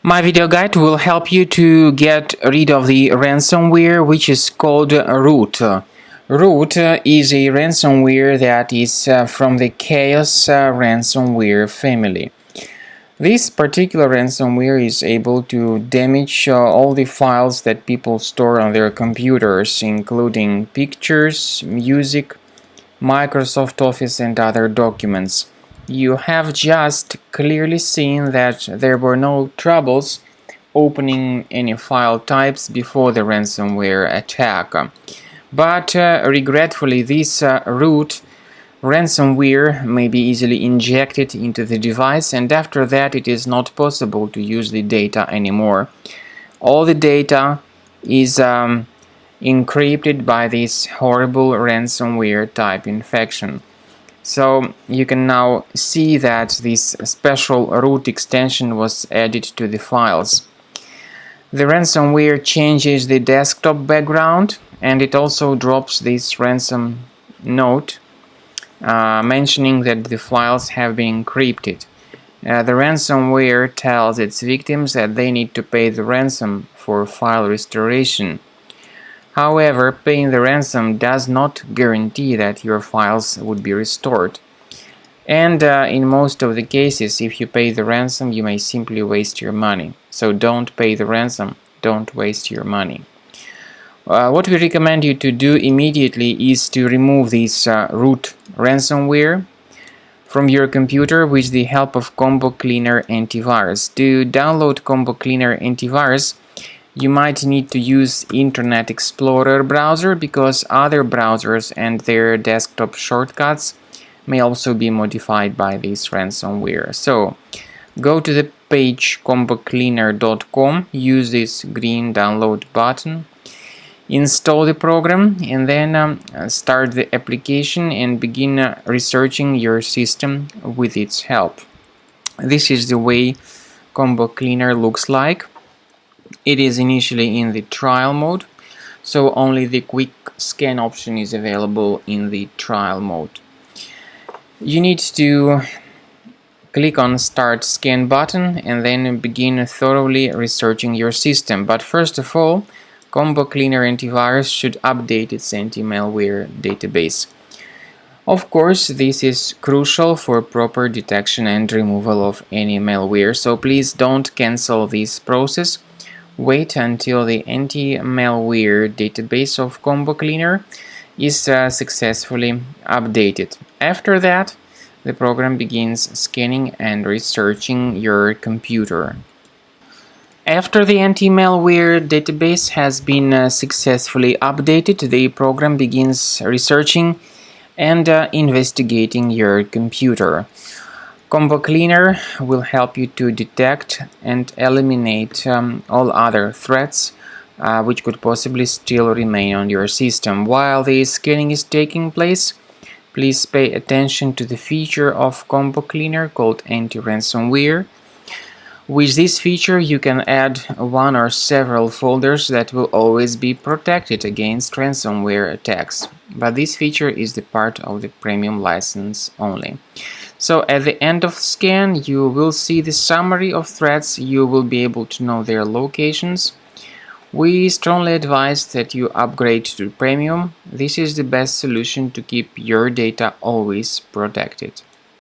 My video guide will help you to get rid of the ransomware, which is called root. Root is a ransomware that is from the Chaos ransomware family. This particular ransomware is able to damage all the files that people store on their computers, including pictures, music, Microsoft Office and other documents. You have just clearly seen that there were no troubles opening any file types before the ransomware attack. But regretfully, this root ransomware may be easily injected into the device, and after that it is not possible to use the data anymore. All the data is encrypted by this horrible ransomware type infection. So you can now see that this special root extension was added to the files. The ransomware changes the desktop background, and it also drops this ransom note mentioning that the files have been encrypted. The ransomware tells its victims that they need to pay the ransom for file restoration. However, paying the ransom does not guarantee that your files would be restored. And in most of the cases, if you pay the ransom, you may simply waste your money. So don't pay the ransom, don't waste your money. What we recommend you to do immediately is to remove this root ransomware from your computer with the help of Combo Cleaner Antivirus. To download Combo Cleaner Antivirus, you might need to use Internet Explorer browser because other browsers and their desktop shortcuts may also be modified by this ransomware. So go to the page combocleaner.com, use this green download button, install the program, and then start the application and begin researching your system with its help. This is the way Combo Cleaner looks like. It is initially in the trial mode, so only the quick scan option is available in the trial mode. You need to click on Start Scan button and then begin thoroughly researching your system. But first of all, Combo Cleaner Antivirus should update its anti-malware database. Of course, this is crucial for proper detection and removal of any malware, so please don't cancel this process. Wait until the anti-malware database of Combo Cleaner is successfully updated. After that, the program begins scanning and researching your computer. After the anti-malware database has been successfully updated, the program begins researching and investigating your computer. Combo Cleaner will help you to detect and eliminate all other threats which could possibly still remain on your system. While the scanning is taking place, please pay attention to the feature of Combo Cleaner called Anti-Ransomware. With this feature, you can add one or several folders that will always be protected against ransomware attacks. But this feature is the part of the premium license only. So at the end of the scan, you will see the summary of threats. You will be able to know their locations. We strongly advise that you upgrade to premium. This is the best solution to keep your data always protected.